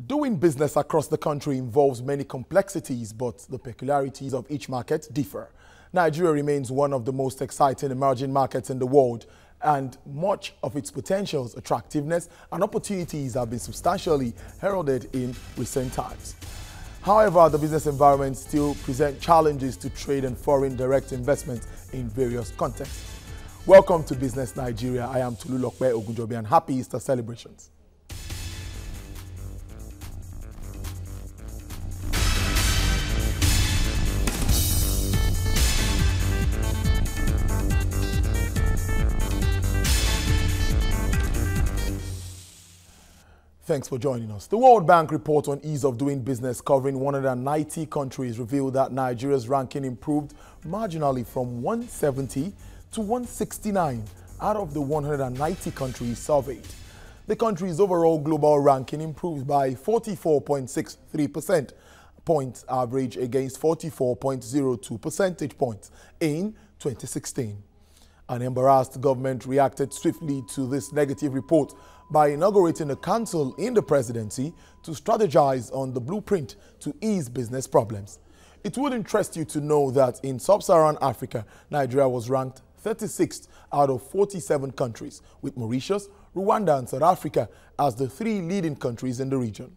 Doing business across the country involves many complexities, but the peculiarities of each market differ. Nigeria remains one of the most exciting emerging markets in the world, and much of its potentials, attractiveness, and opportunities have been substantially heralded in recent times. However, the business environment still presents challenges to trade and foreign direct investment in various contexts. Welcome to Business Nigeria. I am Tolu Lokpe Ogunjobi, and happy Easter celebrations. Thanks for joining us. The World Bank report on ease of doing business covering 190 countries revealed that Nigeria's ranking improved marginally from 170 to 169 out of the 190 countries surveyed. The country's overall global ranking improved by 44.63% points average against 44.02 percentage points in 2016. An embarrassed government reacted swiftly to this negative report by inaugurating a council in the presidency to strategize on the blueprint to ease business problems. It would interest you to know that in sub-Saharan Africa, Nigeria was ranked 36th out of 47 countries, with Mauritius, Rwanda, and South Africa as the three leading countries in the region.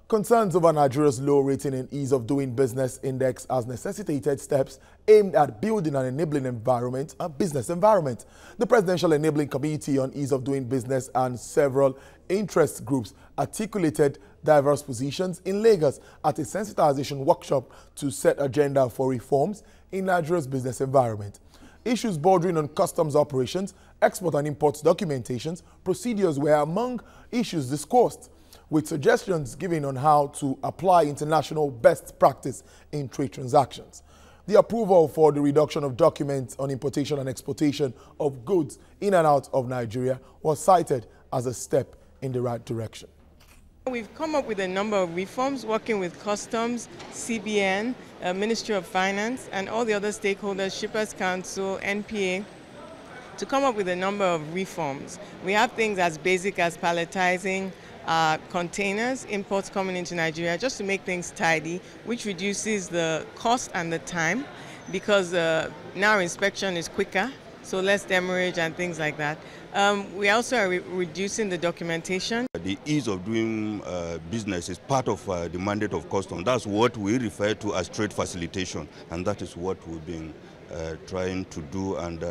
Concerns over Nigeria's low rating and ease of doing business index has necessitated steps aimed at building an enabling environment, a business environment. The Presidential Enabling Committee on Ease of Doing Business and several interest groups articulated diverse positions in Lagos at a sensitization workshop to set agenda for reforms in Nigeria's business environment. Issues bordering on customs operations, export and import documentations, procedures were among issues discussed, with suggestions given on how to apply international best practice in trade transactions. The approval for the reduction of documents on importation and exportation of goods in and out of Nigeria was cited as a step in the right direction. We've come up with a number of reforms working with Customs, CBN, Ministry of Finance, and all the other stakeholders, Shippers Council, NPA, to come up with a number of reforms. We have things as basic as palletizing containers, imports coming into Nigeria, just to make things tidy, which reduces the cost and the time, because now inspection is quicker, so less demurrage and things like that. We also are reducing the documentation. The ease of doing business is part of the mandate of customs. That's what we refer to as trade facilitation, and that is what we've been trying to do, and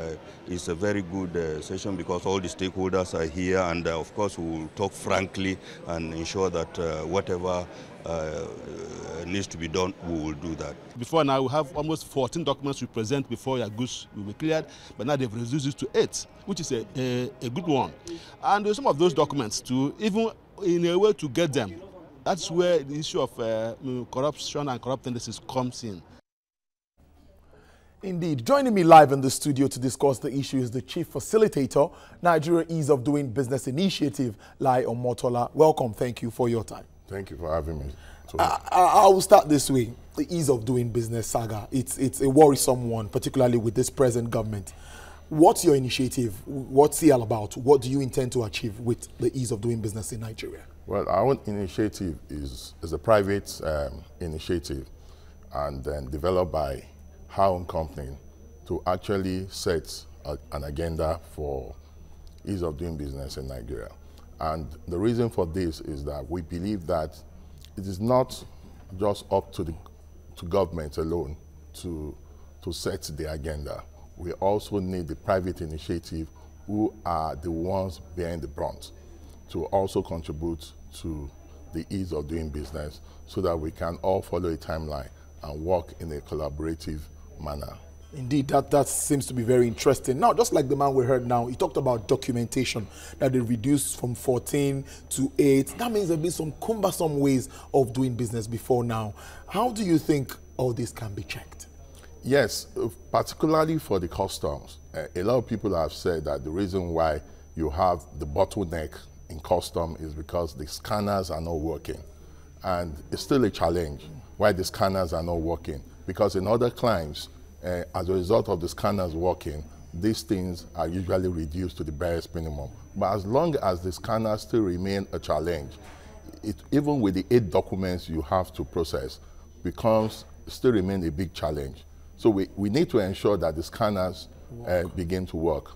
it's a very good session because all the stakeholders are here, and of course we will talk frankly and ensure that whatever needs to be done, we will do that. Before now, we have almost 14 documents we present before your goods will be cleared, but now they've reduced it to 8, which is a good one. And some of those documents, to even in a way to get them, that's where the issue of corruption and corrupt tendencies comes in. Indeed. Joining me live in the studio to discuss the issue is the Chief Facilitator, Nigeria Ease of Doing Business Initiative, Lai Omotola. Welcome. Thank you for your time. Thank you for having me. I will start this way. The ease of doing business saga, it's a worrisome one, particularly with this present government. What's your initiative? What's it all about? What do you intend to achieve with the ease of doing business in Nigeria? Well, our initiative is a private initiative, and then developed by our own company to actually set an agenda for ease of doing business in Nigeria. And the reason for this is that we believe that it is not just up to government alone to set the agenda. We also need the private initiative, who are the ones bearing the brunt, to also contribute to the ease of doing business so that we can all follow a timeline and work in a collaborative manner. Indeed, that seems to be very interesting. Now, just like the man we heard now, he talked about documentation, that they reduced from 14 to 8. That means there have been some cumbersome ways of doing business before now. How do you think all this can be checked? Yes, particularly for the customs. A lot of people have said that the reason why you have the bottleneck in custom is because the scanners are not working. And it's still a challenge why the scanners are not working. Because in other climes, as a result of the scanners working, these things are usually reduced to the barest minimum. But as long as the scanners still remain a challenge, even with the 8 documents you have to process, still remains a big challenge. So we need to ensure that the scanners begin to work.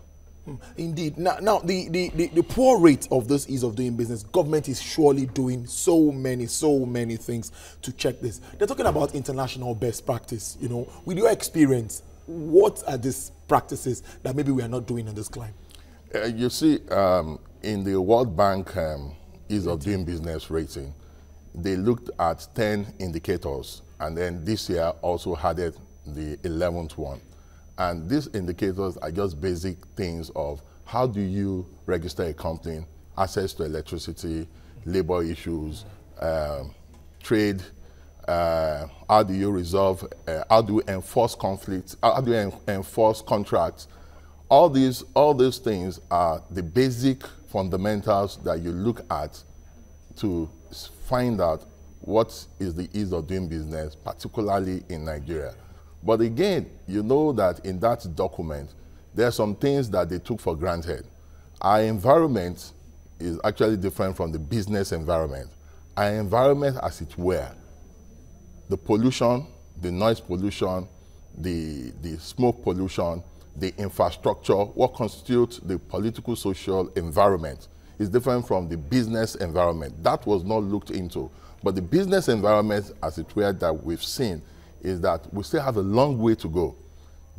Indeed. Now the poor rate of this ease of doing business, government is surely doing so many things to check this. They're talking about international best practice. You know, with your experience, what are these practices that maybe we are not doing in this climate? You see, in the World Bank ease of doing business rating, they looked at 10 indicators, and then this year also added the 11th one. And these indicators are just basic things of how do you register a company, access to electricity, labor issues, trade, how do you resolve, how do you enforce conflicts, how do you enforce contracts. All these things are the basic fundamentals that you look at to find out what is the ease of doing business, particularly in Nigeria. But again, you know that in that document, there are some things that they took for granted. Our environment is actually different from the business environment. Our environment, as it were, the pollution, the noise pollution, the smoke pollution, the infrastructure, what constitutes the political social environment is different from the business environment. That was not looked into. But the business environment, as it were, that we've seen is that we still have a long way to go.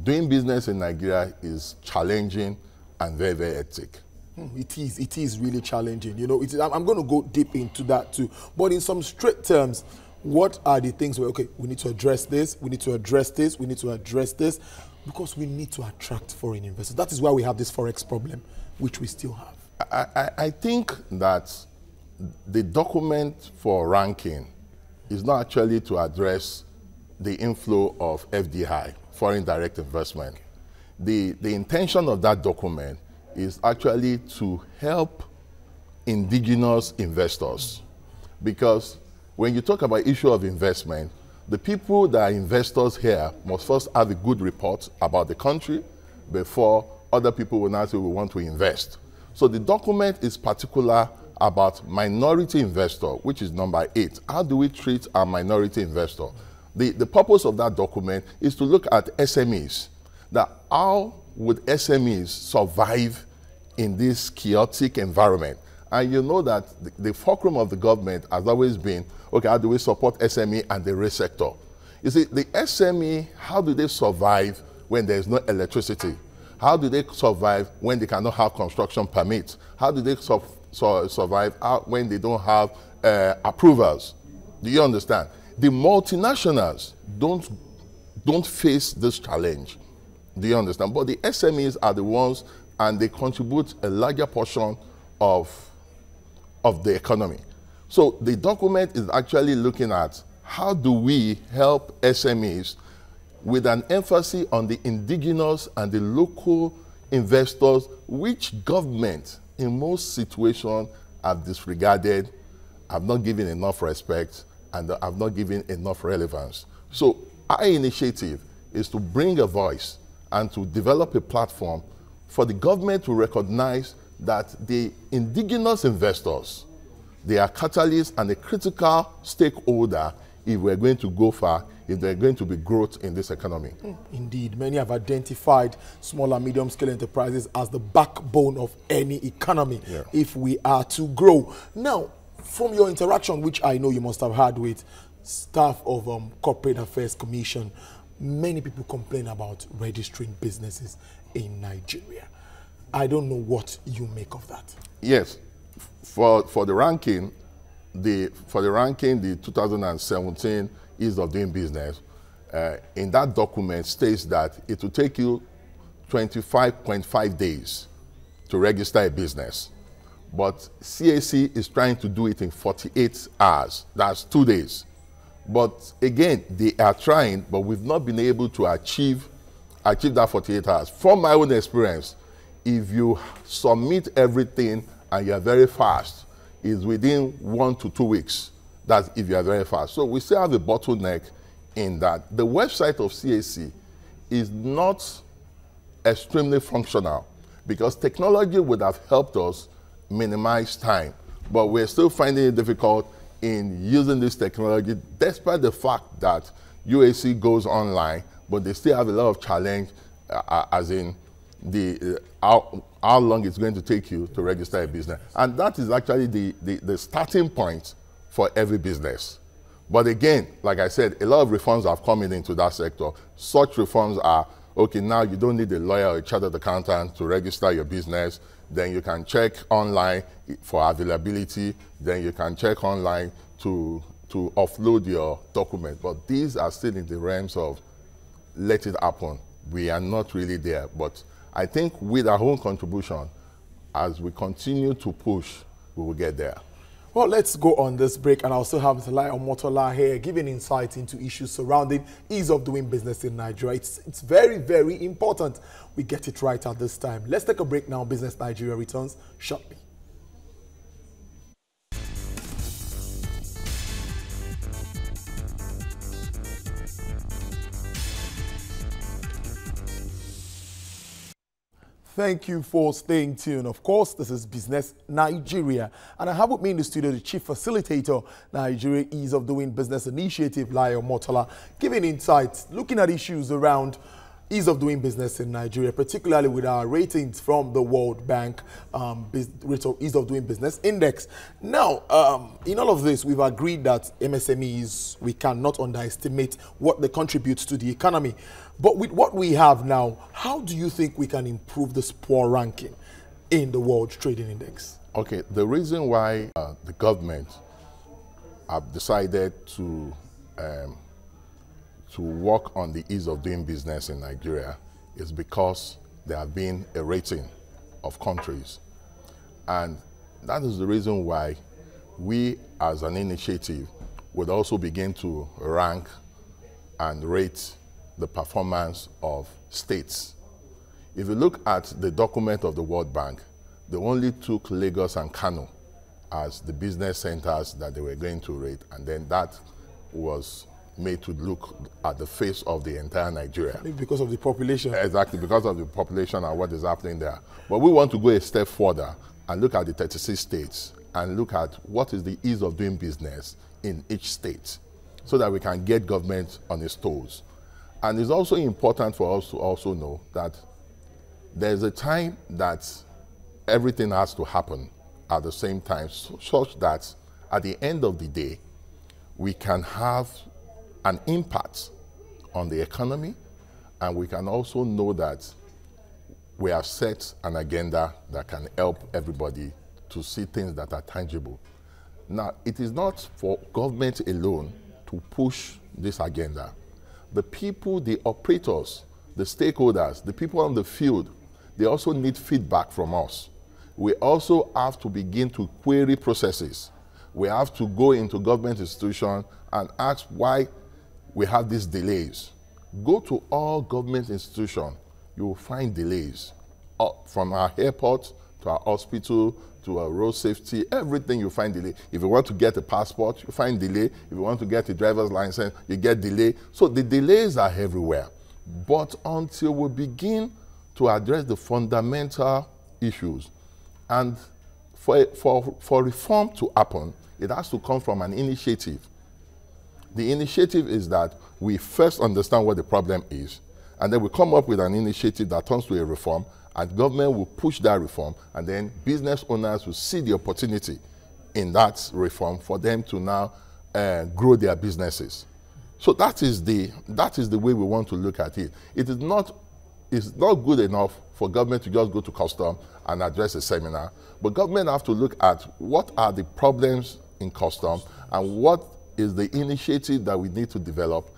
Doing business in Nigeria is challenging and very, very hectic. It is really challenging. You know, I'm going to go deep into that too. But in some straight terms, what are the things where, okay, we need to address this, we need to address this, we need to address this, because we need to attract foreign investors. That is why we have this Forex problem, which we still have. I think that the document for ranking is not actually to address the inflow of FDI, foreign direct investment. The intention of that document is actually to help indigenous investors. Because when you talk about issue of investment, the people that are investors here must first have a good report about the country before other people will now say we want to invest. So the document is particular about minority investor, which is number 8. How do we treat our minority investor? The purpose of that document is to look at SMEs. That how would SMEs survive in this chaotic environment? And you know that the fulcrum of the government has always been, okay, how do we support SME and the rail sector? You see, the SME, how do they survive when there is no electricity? How do they survive when they cannot have construction permits? How do they survive when they don't have approvals? Do you understand? The multinationals don't face this challenge. Do you understand? But the SMEs are the ones, and they contribute a larger portion of the economy. So the document is actually looking at how do we help SMEs with an emphasis on the indigenous and the local investors, which government in most situations have disregarded, have not given enough respect, and have not given enough relevance. So our initiative is to bring a voice and to develop a platform for the government to recognize that the indigenous investors, they are catalysts and a critical stakeholder if we're going to go far, if there's going to be growth in this economy. Indeed, many have identified small and medium-scale enterprises as the backbone of any economy if we are to grow. Now, from your interaction, which I know you must have had with staff of Corporate Affairs Commission, many people complain about registering businesses in Nigeria. I don't know what you make of that. Yes, for the ranking, the 2017 ease of doing business, in that document states that it will take you 25.5 days to register a business. But CAC is trying to do it in 48 hours. That's 2 days. But again, they are trying, but we've not been able to achieve that 48 hours. From my own experience, if you submit everything and you are very fast, it's within 1 to 2 weeks. That's if you are very fast. So we still have a bottleneck in that. The website of CAC is not extremely functional because technology would have helped us minimize time, but we're still finding it difficult in using this technology, despite the fact that UAC goes online, but they still have a lot of challenge, as in how long it's going to take you to register a business. And that is actually the starting point for every business. But again, like I said, a lot of reforms have come into that sector. Such reforms are, okay, now you don't need a lawyer or a chartered accountant to register your business. Then you can check online for availability. Then you can check online to offload your document. But these are still in the realms of let it happen. We are not really there. But I think with our own contribution, as we continue to push, we will get there. Well, let's go on this break, and I'll still have Mr. Layo Omotola here giving insight into issues surrounding ease of doing business in Nigeria. It's very, very important we get it right at this time. Let's take a break now. Business Nigeria returns shortly. Thank you for staying tuned. Of course, this is Business Nigeria. And I have with me in the studio the Chief Facilitator, Nigeria Ease of Doing Business Initiative, Layo Omotola, giving insights, looking at issues around ease of doing business in Nigeria, particularly with our ratings from the World Bank Ease of Doing Business Index. Now, in all of this, we've agreed that MSMEs, we cannot underestimate what they contribute to the economy. But with what we have now, how do you think we can improve this poor ranking in the World Trading Index? Okay, the reason why the government have decided to work on the ease of doing business in Nigeria is because there have been a rating of countries. And that is the reason why we as an initiative would also begin to rank and rate the performance of states. If you look at the document of the World Bank, they only took Lagos and Kano as the business centers that they were going to rate, and then that was made to look at the face of the entire Nigeria. Because of the population. Exactly, because of the population and what is happening there. But we want to go a step further and look at the 36 states and look at what is the ease of doing business in each state so that we can get government on its toes. And it's also important for us to also know that there's a time that everything has to happen at the same time, such that at the end of the day, we can have an impact on the economy, and we can also know that we have set an agenda that can help everybody to see things that are tangible. Now, it is not for government alone to push this agenda. The people, the operators, the stakeholders, the people on the field, they also need feedback from us. We also have to begin to query processes. We have to go into government institutions and ask why we have these delays. Go to all government institutions, you will find delays. From our airport to our hospital to our road safety, everything you find delay. If you want to get a passport, you find delay. If you want to get a driver's license, you get delay. So the delays are everywhere. But until we begin to address the fundamental issues, and for reform to happen, it has to come from an initiative. The initiative is that we first understand what the problem is, and then we come up with an initiative that turns to a reform, and government will push that reform, and then business owners will see the opportunity in that reform for them to now grow their businesses. So that is the way we want to look at it. It's not good enough for government to just go to custom and address a seminar, but government have to look at what are the problems in custom and what is the initiative that we need to develop,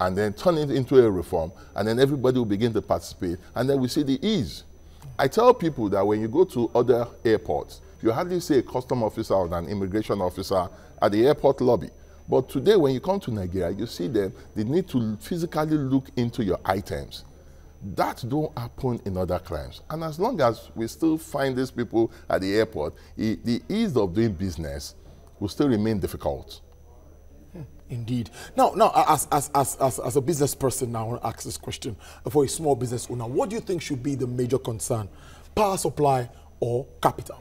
and then turn it into a reform, and then everybody will begin to participate, and then we see the ease. I tell people that when you go to other airports, you hardly see a custom officer or an immigration officer at the airport lobby. But today, when you come to Nigeria, you see them, they need to physically look into your items. That don't happen in other crimes. And as long as we still find these people at the airport, the ease of doing business will still remain difficult. Indeed. Now, as a business person, now I want to ask this question for a small business owner. What do you think should be the major concern? Power supply or capital?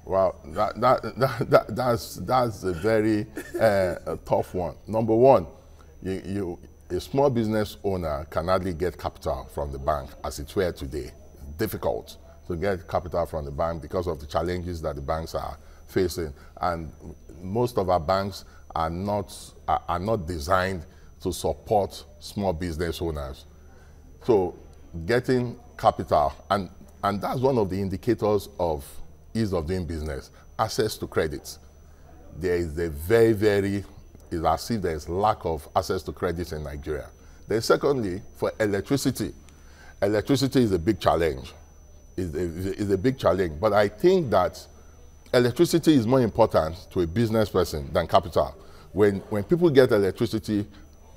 Well, that's a very a tough one. Number one, a small business owner can hardly get capital from the bank as it were today. It's difficult to get capital from the bank because of the challenges that the banks are facing. And most of our banks are not designed to support small business owners. So getting capital, and that's one of the indicators of ease of doing business, access to credit. There is a it's as if there is lack of access to credit in Nigeria. Then secondly, for electricity is a big challenge. Is a big challenge, but I think that electricity is more important to a business person than capital. When people get electricity,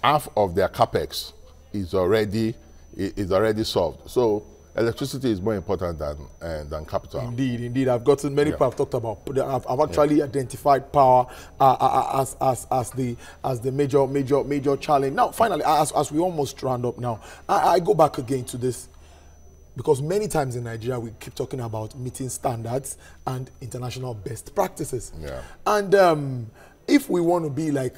half of their capex is already solved. So electricity is more important than capital. Indeed. I've gotten many people have talked about. I've actually identified power as the major challenge. Now, finally, as we almost round up now, I go back again to this, because many times in Nigeria we keep talking about meeting standards and international best practices. Yeah. And if we want to be like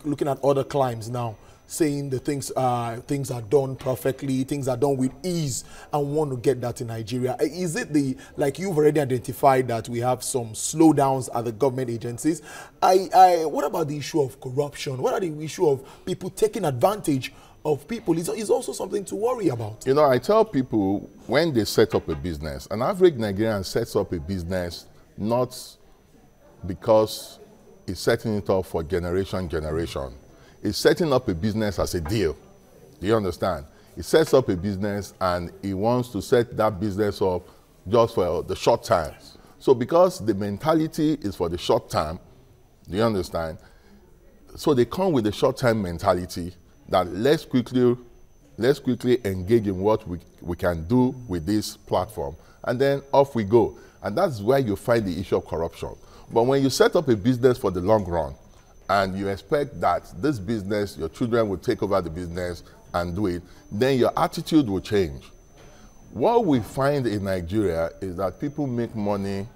looking at other climes now, saying the things are done perfectly, things are done with ease, and want to get that in Nigeria, is it like you've already identified that we have some slowdowns at the government agencies? What about the issue of corruption? What are the issue of people taking advantage of people? Is also something to worry about. You know, I tell people when they set up a business, an average Nigerian sets up a business not because he's setting it up for generation. He's setting up a business as a deal. Do you understand? He sets up a business and he wants to set that business up just for the short time. So because the mentality is for the short term, do you understand? So they come with the short-term mentality that let's quickly engage in what we can do with this platform, and then off we go. And that's where you find the issue of corruption. But when you set up a business for the long run, and you expect that this business, your children will take over the business and do it, then your attitude will change. What we find in Nigeria is that people make money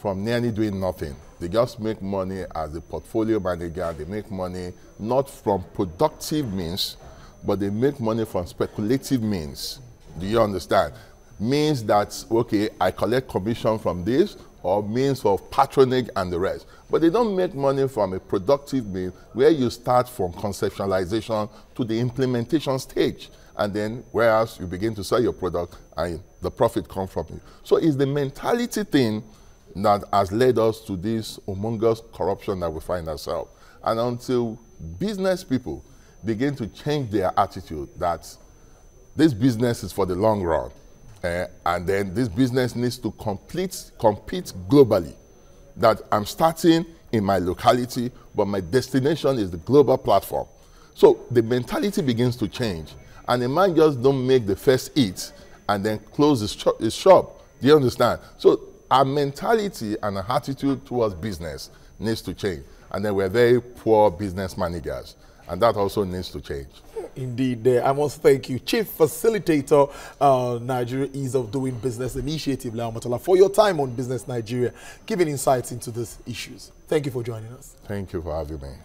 from nearly doing nothing. They just make money as a portfolio manager. They make money not from productive means, but they make money from speculative means. Do you understand? Means that, okay, I collect commission from this, or means of patronage and the rest. But they don't make money from a productive means where you start from conceptualization to the implementation stage. And then whereas you begin to sell your product and the profit comes from you. So it's the mentality thing that has led us to this humongous corruption that we find ourselves. And until business people begin to change their attitude that this business is for the long run, and then this business needs to compete globally, that I'm starting in my locality, but my destination is the global platform. So the mentality begins to change. And a man just don't make the first hit and then close his shop. Do you understand? So our mentality and our attitude towards business needs to change. And then we're very poor business managers. And that also needs to change. Indeed, I must thank you, Chief Facilitator, Nigeria Ease of Doing Business Initiative, Lai Omotola, for your time on Business Nigeria, giving insights into these issues. Thank you for joining us. Thank you for having me.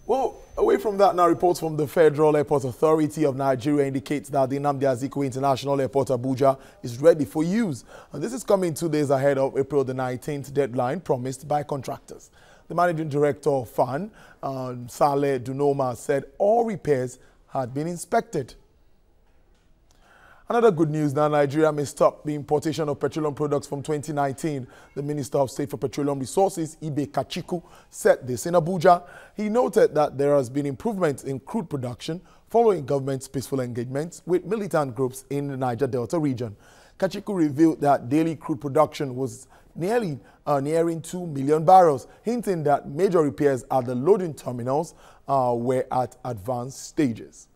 Well, away from that now, reports from the Federal Airport Authority of Nigeria indicates that the Nnamdi Azikiwe International Airport Abuja is ready for use. And this is coming 2 days ahead of April the 19th deadline promised by contractors. The Managing Director of FAN, Saleh Dunoma, said all repairs had been inspected. Another good news now, Nigeria may stop the importation of petroleum products from 2019. The Minister of State for Petroleum Resources, Ibe Kachiku, said this in Abuja. He noted that there has been improvements in crude production following government's peaceful engagements with militant groups in the Niger Delta region. Kachiku revealed that daily crude production was nearing 2 million barrels, hinting that major repairs at the loading terminals were at advanced stages.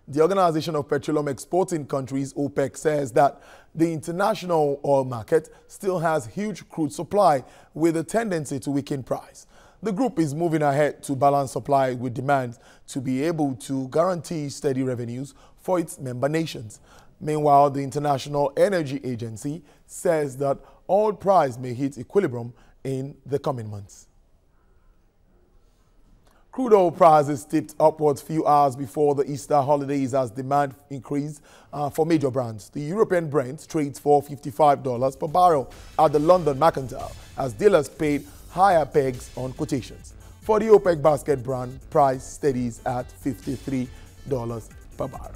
The Organization of Petroleum Exporting Countries, OPEC, says that the international oil market still has huge crude supply with a tendency to weaken price. The group is moving ahead to balance supply with demand to be able to guarantee steady revenues for its member nations. Meanwhile, the International Energy Agency says that oil price may hit equilibrium in the coming months. Crude oil prices tipped upwards few hours before the Easter holidays as demand increased for major brands. The European Brent trades for $55 per barrel at the London Mercantile as dealers paid higher pegs on quotations. For the OPEC basket brand, price steadies at $53 per barrel.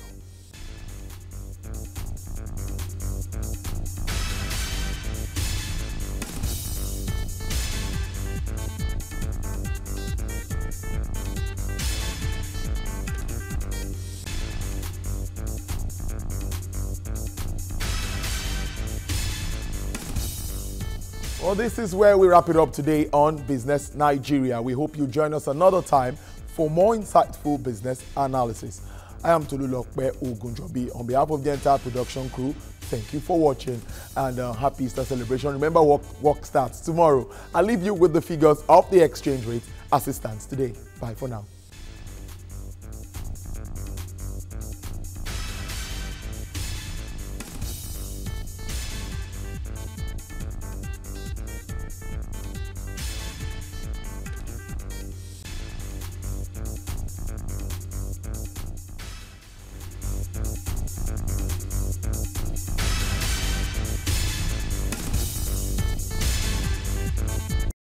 Well, this is where we wrap it up today on Business Nigeria. We hope you join us another time for more insightful business analysis. I am Tolulokpe Ogunjobi. On behalf of the entire production crew, thank you for watching and happy Easter celebration. Remember, work starts tomorrow. I'll leave you with the figures of the exchange rate as it stands today. Bye for now.